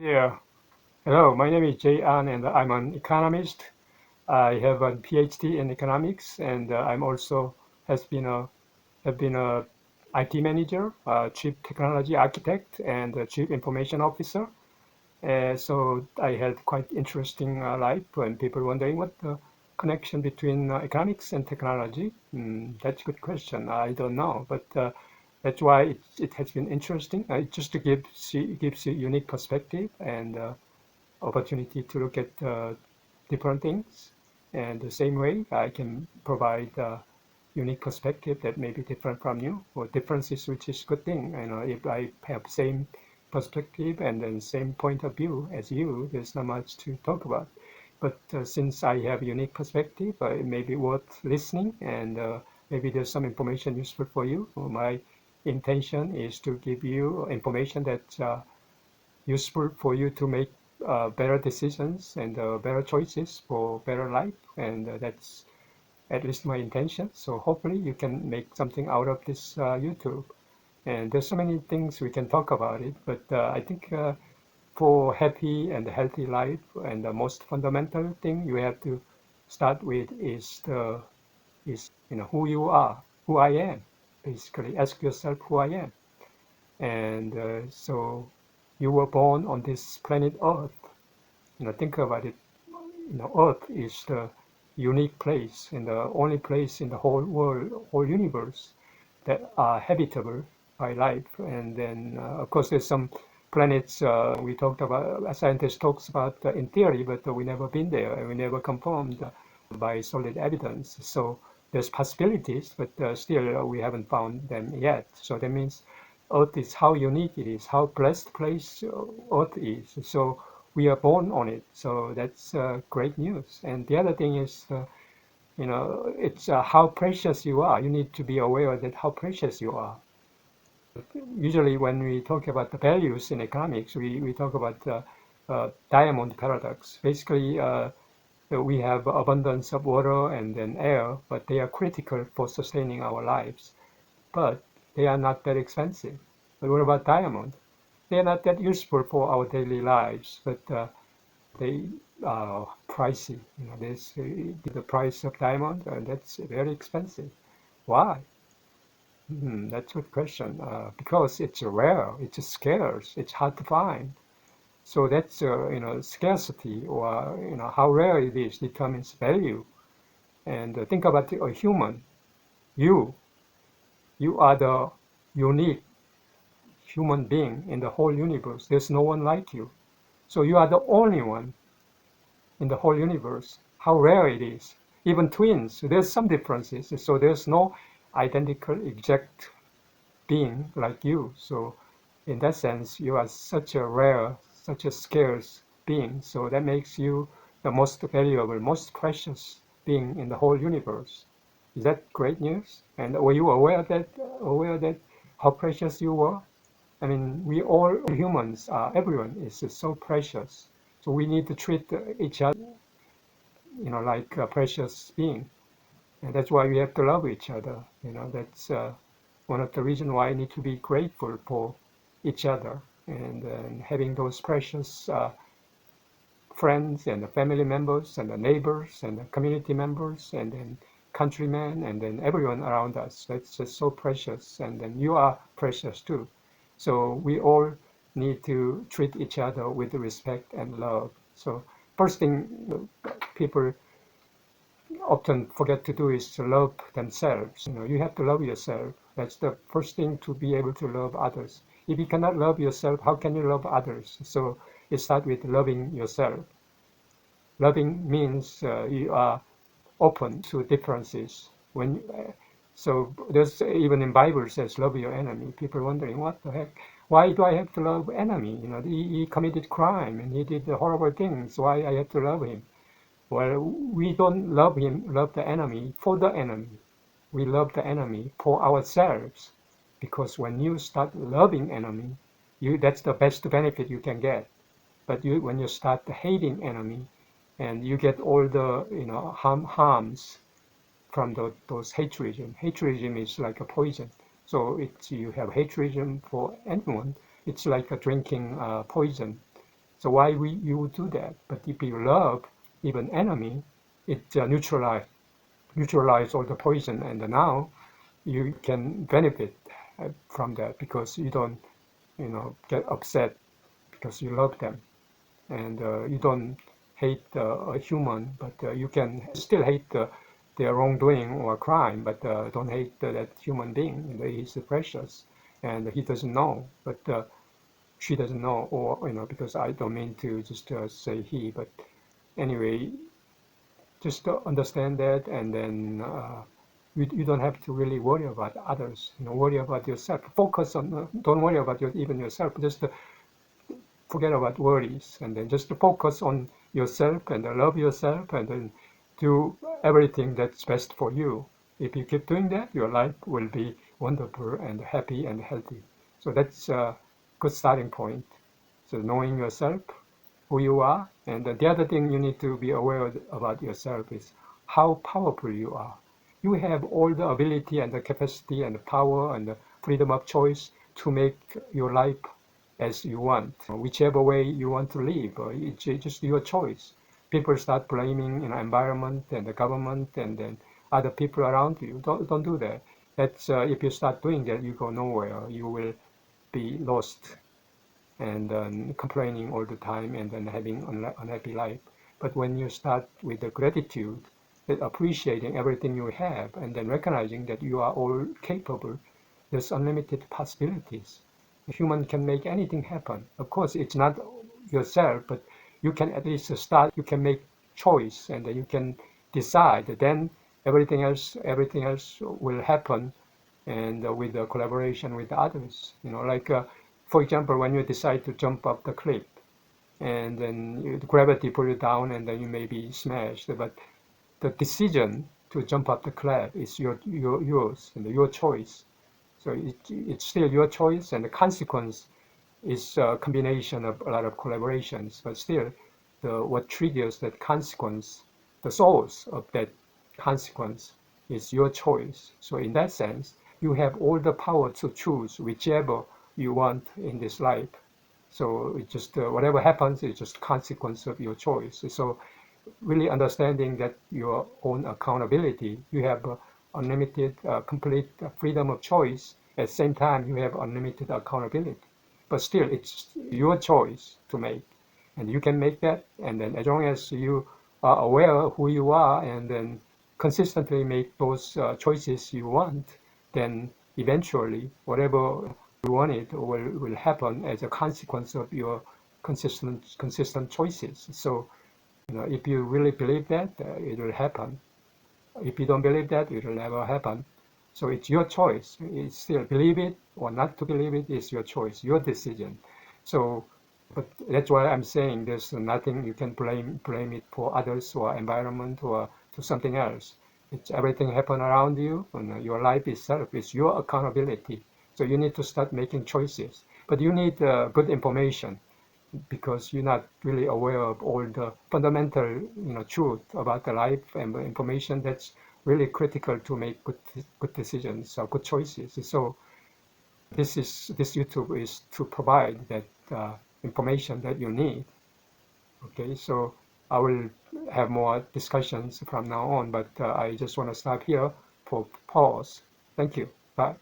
Yeah. Hello, my name is Jay An, and I'm an economist. I have a PhD in economics, and I'm also has been a have been a IT manager, chief technology architect, and a chief information officer. So I had quite interesting life. When people wondering what the connection between economics and technology. That's a good question. I don't know, but that's why it has been interesting. Just to gives you unique perspective and opportunity to look at different things. And the same way, I can provide a unique perspective that may be different from you, or differences, which is a good thing. If I have same perspective and then same point of view as you, there's not much to talk about. But since I have unique perspective, it may be worth listening, and maybe there's some information useful for you. My intention is to give you information that's useful for you to make better decisions and better choices for better life. And that's at least my intention. So hopefully you can make something out of this YouTube. And there's so many things we can talk about it, but I think for happy and healthy life, and the most fundamental thing you have to start with is who you are, who I am. Basically, ask yourself who I am. And so you were born on this planet Earth. Think about it. Earth is the unique place and the only place in the whole world, whole universe that are habitable by life. And then, of course, there's some planets we talked about, a scientist talks about in theory, but we never been there and we never confirmed by solid evidence. So there's possibilities, but still we haven't found them yet. So that means Earth is how unique it is, how blessed place Earth is. So we are born on it. So that's great news. And the other thing is, it's how precious you are. You need to be aware that how precious you are. Usually when we talk about the values in economics, we talk about diamond paradox. Basically, we have abundance of water and then air, but they are critical for sustaining our lives. But they are not that expensive. But what about diamond? They are not that useful for our daily lives, but they are pricey. This the price of diamond, that's very expensive. Why? That's a good question. Because it's rare, it's scarce, it's hard to find. So that's scarcity, or how rare it is determines value. And think about a human. You you are the unique human being in the whole universe. There's no one like you. So you are the only one in the whole universe. How rare it is. Even twins, there's some differences. So there's no identical exact being like you. So in that sense, you are such a rare, such a scarce being. So that makes you the most valuable, most precious being in the whole universe. Is that great news? And were you aware that how precious you were? I mean, we all humans, everyone is so precious. So we need to treat each other, like a precious being. And that's why we have to love each other. That's one of the reasons why I need to be grateful for each other, and having those precious friends and the family members and the neighbors and the community members and then countrymen and then everyone around us. That's just so precious. And then you are precious too. So we all need to treat each other with respect and love. So first thing people often forget to do is to love themselves. You have to love yourself. That's the first thing to be able to love others. If you cannot love yourself, how can you love others? So it starts with loving yourself. Loving means you are open to differences. So there's even in Bible says love your enemy. People wondering what the heck? Why do I have to love enemy? He committed crime and he did the horrible things. Why I have to love him? Well, we don't love the enemy for the enemy. We love the enemy for ourselves. Because when you start loving enemy, that's the best benefit you can get. But when you start hating enemy, and you get all the harms from those haterism. Haterism is like a poison. So you have haterism for anyone. It's like a drinking poison. So why you would do that? But if you love even enemy, it neutralize all the poison, and now you can benefit from that because you don't, get upset because you love them, and you don't hate a human, but you can still hate their wrongdoing or crime, but don't hate that human being. He's precious, and he doesn't know, but she doesn't know, or because I don't mean to just say he, but anyway, just understand that, and then you don't have to really worry about others. Worry about yourself. Focus on. Don't worry about even yourself. Just forget about worries, and then just focus on yourself and love yourself, and then do everything that's best for you. If you keep doing that, your life will be wonderful and happy and healthy. So that's a good starting point. So knowing yourself, who you are, and the other thing you need to be aware about yourself is how powerful you are. You have all the ability and the capacity and the power and the freedom of choice to make your life as you want, whichever way you want to live. It's just your choice. People start blaming environment and the government and then other people around you. Don't do that. That's if you start doing that, you go nowhere. You will be lost and complaining all the time and then having unhappy life. But when you start with the gratitude, that appreciating everything you have, and then recognizing that you are all capable, there's unlimited possibilities. A human can make anything happen. Of course, it's not yourself, but you can at least start. You can make choice, and then you can decide. Then everything else will happen, and with the collaboration with others. Like for example, when you decide to jump up the cliff, and then gravity pull you down, and then you may be smashed. But the decision to jump up the cliff is yours and your choice. So it's still your choice, and the consequence is a combination of a lot of collaborations. But still, what triggers that consequence, the source of that consequence, is your choice. So in that sense, you have all the power to choose whichever you want in this life. So it just whatever happens is just consequence of your choice. So really understanding that your own accountability, you have unlimited, complete freedom of choice. At the same time, you have unlimited accountability. But still, it's your choice to make, and you can make that. And then, as long as you are aware of who you are, and then consistently make those choices you want, then eventually, whatever you wanted will happen as a consequence of your consistent choices. So, if you really believe that, it will happen. If you don't believe that, it will never happen. So it's your choice. It's still believe it or not to believe it is your choice, your decision. So, but that's why I'm saying there's nothing you can blame it for others or environment or to something else. It's everything happen around you, and your life itself is your accountability. So you need to start making choices. But you need good information, because you're not really aware of all the fundamental, truth about the life and the information that's really critical to make good decisions or good choices. So this YouTube is to provide that information that you need. Okay, so I will have more discussions from now on, but I just want to stop here for pause. Thank you. Bye.